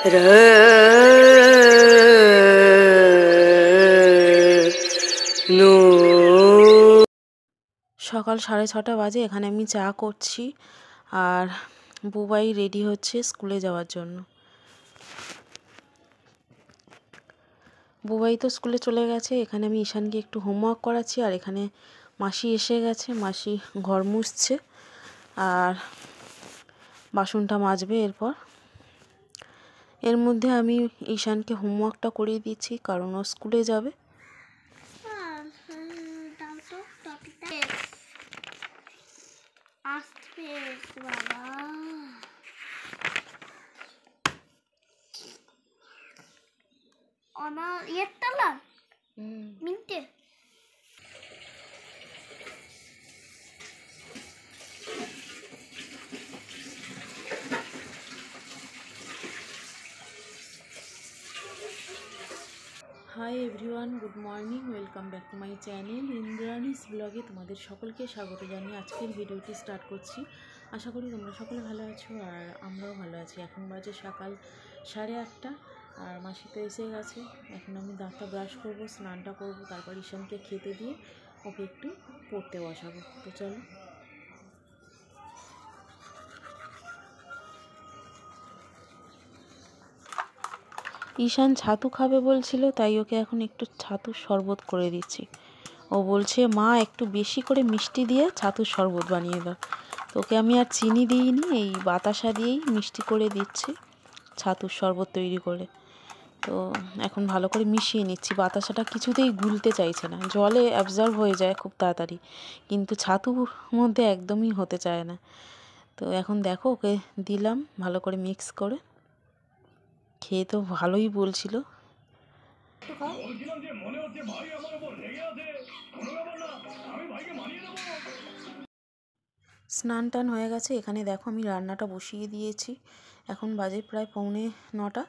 সকাল 6:30 বাজে। এখানে আমি চা করছি আর বুবাই রেডি হচ্ছে স্কুলে যাওয়ার জন্য। বুবাই তো স্কুলে চলে গেছে। এখানে আমি ঈশানকে একটু হোমওয়ার্ক করাচ্ছি আর এখানে মাসি এসে গেছে। মাসি ঘর মুছছে আর বাসনটা মাজবে। এর মধ্যে আমি ঈশানকে হোমওয়ার্কটা করিয়ে দিচ্ছি কারণ ও স্কুলে যাবে। Hi everyone, good morning, welcome back to my channel Indrani's ব্লগে তোমাদের সকলকে স্বাগত জানিয়ে আজকের ভিডিওটি স্টার্ট করছি। আশা করি তোমরা সকলে ভালো আছো আর আমরাও ভালো আছি। এখন বাজে সকাল 8:30 আর মাসি তো এসে গেছে। এখন আমি দাঁতটা ব্রাশ করব, স্নানটা করব, তারপর ঈশানকে খেতে দিয়ে ওকে একটু পড়তে বসাবো। তো চলো। ঈশান ছাতু খাবে বলছিল, তাই ওকে এখন একটু ছাতুর শরবত করে দিচ্ছি। ও বলছে মা একটু বেশি করে মিষ্টি দিয়ে ছাতুর শরবত বানিয়ে দাও। তো ওকে আমি আর চিনি দিইনি, এই বাতাসা দিয়েই মিষ্টি করে দিচ্ছি ছাতুর শরবত তৈরি করে। তো এখন ভালো করে মিশিয়ে নিচ্ছি। বাতাসাটা কিছুতেই গুলতে চাইছে না, জলে অ্যাবজর্ব হয়ে যায় খুব তাড়াতাড়ি, কিন্তু ছাতুর মধ্যে একদমই হতে চায় না। তো এখন দেখো ওকে দিলাম ভালো করে মিক্স করে। খেয়ে তো ভালোই বলছিল। স্নান টান হয়ে গেছে। এখানে দেখো আমি রান্নাটা বসিয়ে দিয়েছি। এখন বাজে প্রায় 8:45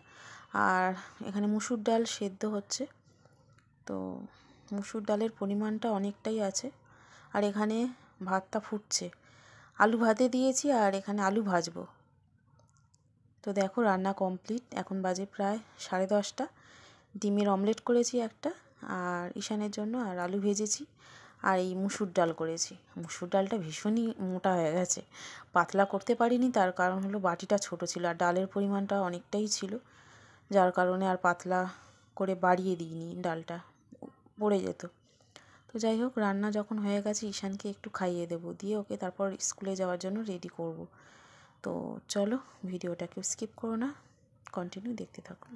আর এখানে মুসুর ডাল সেদ্ধ হচ্ছে। তো মুসুর ডালের পরিমাণটা অনেকটাই আছে। আর এখানে ভাতটা ফুটছে, আলু ভাতে দিয়েছি আর এখানে আলু ভাজবো। তো দেখো রান্না কমপ্লিট। এখন বাজে প্রায় 10:30। ডিমের অমলেট করেছি একটা আর ঈশানের জন্য, আর আলু ভেজেছি আর এই মুসুর ডাল করেছি। মুসুর ডালটা ভীষণই মোটা হয়ে গেছে, পাতলা করতে পারিনি। তার কারণ হলো বাটিটা ছোট ছিল আর ডালের পরিমাণটা অনেকটাই ছিল, যার কারণে আর পাতলা করে বাড়িয়ে দিইনি, ডালটা পড়ে যেত। তো যাই হোক, রান্না যখন হয়ে গেছে ঈশানকে একটু খাইয়ে দেবো, দিয়ে ওকে তারপর স্কুলে যাওয়ার জন্য রেডি করব। তো চলো, ভিডিওটাকে স্কিপ করো না, কন্টিনিউ দেখতে থাকুন।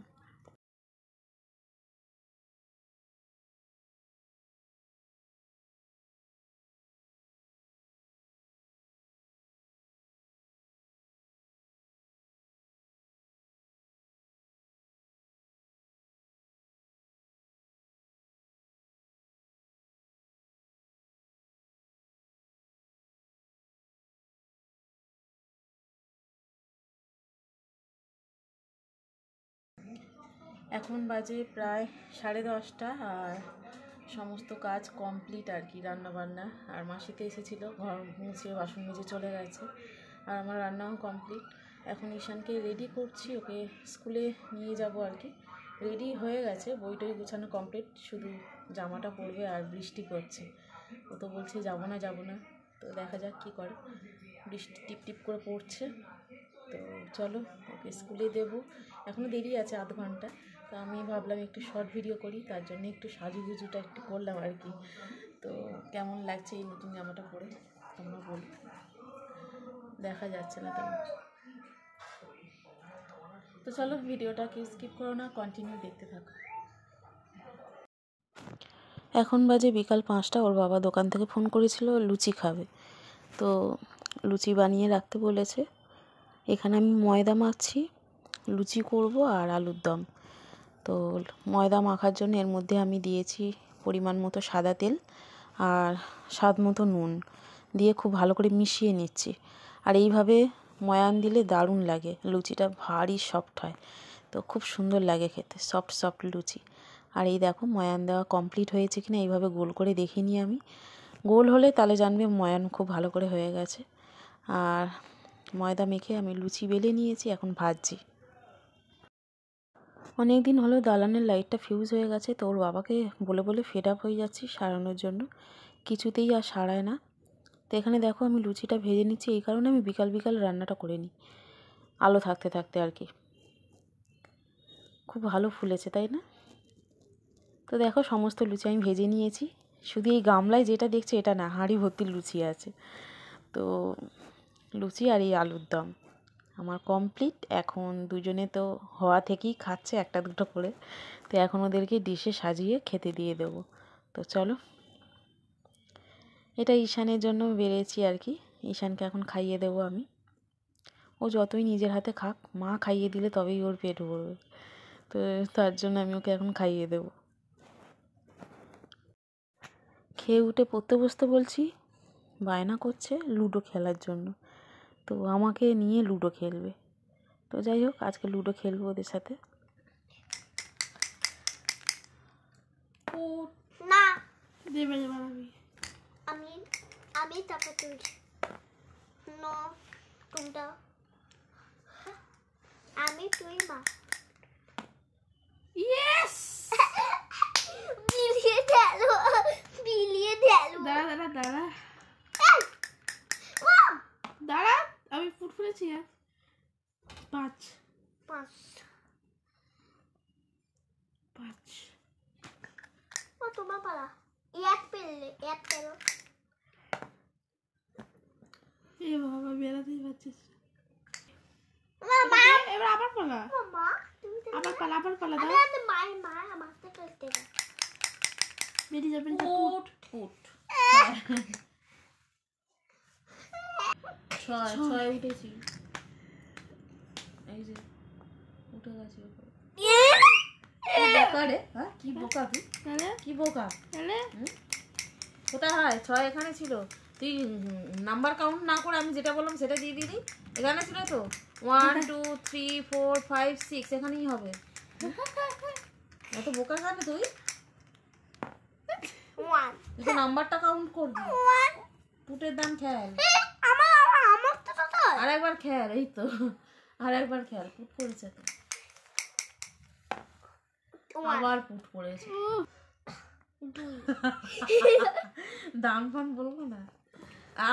এখন বাজে প্রায় 10:30 আর সমস্ত কাজ কমপ্লিট আর কি, রান্নাবান্না। আর মাসিতে এসেছিলো, ঘর মুছে বাসন মেজে চলে গেছে আর আমার রান্নাও কমপ্লিট। এখন ঈশানকে রেডি করছি, ওকে স্কুলে নিয়ে যাব আর কি। রেডি হয়ে গেছে, বইটই গুছানো কমপ্লিট, শুধু জামাটা পরবে আর বৃষ্টি পড়ছে। ও তো বলছে যাবো না যাবো না, তো দেখা যাক কী করে। বৃষ্টি টিপ টিপ করে পড়ছে। তো চলো ওকে স্কুলে দেবো, এখনও দেরি আছে আধ ঘন্টা। তো আমি ভাবলাম একটু শর্ট ভিডিও করি, তার জন্য একটু সাজুগুজুটা একটু করলাম আর কি। তো কেমন লাগছে এই নতুন জামাটা পরে তোমরা বলো। দেখা যাচ্ছে না তেমন। তো চলো, ভিডিওটাকে স্কিপ করো না, কন্টিনিউ দেখতে থাকো। এখন বাজে বিকাল 5টা। ওর বাবা দোকান থেকে ফোন করেছিল, লুচি খাবে, তো লুচি বানিয়ে রাখতে বলেছে। এখানে আমি ময়দা মাখছি, লুচি করব আর আলুর দম। তো ময়দা মাখার জন্য এর মধ্যে আমি দিয়েছি পরিমাণ মতো সাদা তেল আর স্বাদ মতো নুন দিয়ে খুব ভালো করে মিশিয়ে নিচ্ছি। আর এইভাবে ময়ান দিলে দারুণ লাগে, লুচিটা ভারী সফট হয়, তো খুব সুন্দর লাগে খেতে, সফট সফট লুচি। আর এই দেখো ময়ান দেওয়া কমপ্লিট হয়েছে কিনা এইভাবে গোল করে দেখিনি আমি। গোল হলে তাহলে জানবে ময়ান খুব ভালো করে হয়ে গেছে। আর ময়দা মেখে আমি লুচি বেলে নিয়েছি, এখন ভাজছি। অনেক দিন হলো দালানের লাইটটা ফিউজ হয়ে গেছে, তো ওর বাবাকে বলে বলে ফেড আপ হয়ে যাচ্ছি সারানোর জন্য, কিছুতেই আর সারায় না। তো এখানে দেখো আমি লুচিটা ভেজে নিচ্ছি, এই কারণে আমি বিকাল বিকাল রান্নাটা করে নিই, আলো থাকতে থাকতে আর কি। খুব ভালো ফুলেছে তাই না? তো দেখো সমস্ত লুচি আমি ভেজে নিয়েছি, শুধু এই গামলায় যেটা দেখছি এটা না, হাঁড়ি ভর্তি লুচি আছে। তো লুচি আর এই আলুর দম আমার কমপ্লিট। এখন দুজনে তো হওয়া থেকেই খাচ্ছে একটা দুটো করে, তো এখন ওদেরকে ডিশে সাজিয়ে খেতে দিয়ে দেবো। তো চলো, এটা ঈশানের জন্য বেড়েছি আর কি, ঈশানকে এখন খাইয়ে দেবো আমি। ও যতই নিজের হাতে খাক, মা খাইয়ে দিলে তবেই ওর পেট ভরবে, তো তার জন্য আমি ওকে এখন খাইয়ে দেবো। খেয়ে উঠে পড়তে বসতে বলছি, বায়না করছে লুডো খেলার জন্য, তো আমাকে নিয়ে লুডো খেলবে। তো যাই হোক, আজকে লুডো খেলবো ওদের সাথে। না দেবে আমি আমি টাকা তুলছি না তোমরা আমি তুই মা ইয়েস বিলিয়ে গেল দাঁড়া দাঁড়া দাঁড়া দাঁড়া আমি ফুট ফুলেছি 5 5 5 ও তোমার পালা এক পেলে এক পেলো এ বাবা বেরাতেই পারছিস মামা এবার আবার পালা মামা তুমি আবার পালা দাও আরে মাই মা আমাকে করতে দাও বেরিয়ে যাবেন ফুট ফুট 6 উঠেছি, এই যে উঠে গেছে বোকা রে। হ্যাঁ কি বোকা তুই, কি বোকা কোথায় হয়? 6 এখানে ছিল, তুই নাম্বার কাউন্ট না করে আমি যেটা বললাম সেটা দিয়ে দিলি। এখানে ছিল তো 1 2 3 4 5 6 এখানেই হবে। এত বোকা কেন তুই? তুই তো নাম্বারটা কাউন্ট করবি। পুটের দাম খেয়াল, আর একবার খেয়াল, এই তো আর একবার খেয়াল। পুট পড়েছে তো, আবার পুট পড়েছে। দাম ফাম বলবো না।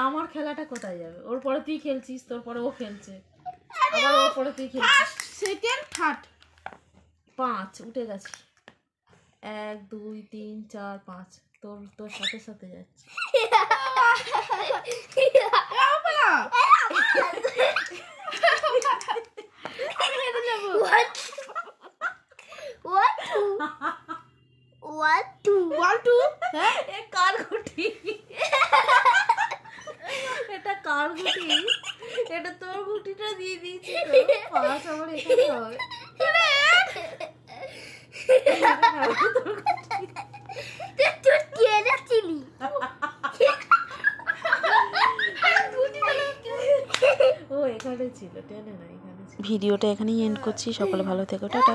আমার খেলাটা কোথায় যাবে? ওর পরে তুই খেলছিস, তোর পরে ও খেলছে, আবার ওর পরে তুই খেলছিস। সেকেন্ড থার্ড 5 উঠে গেছে। 1 2 3 4 5 তোর সাথে সাথে যাচ্ছে। এটা কার গুটি? এটা তোর গুটিটা দিয়ে দিয়েছি তো, 5 আমার এখানে হবে। ও এখানে ছিল, টেনে না এখানে ছিল। ভিডিওটা এখানেই এন্ড করছি, সকলে ভালো থেকো, টাটা।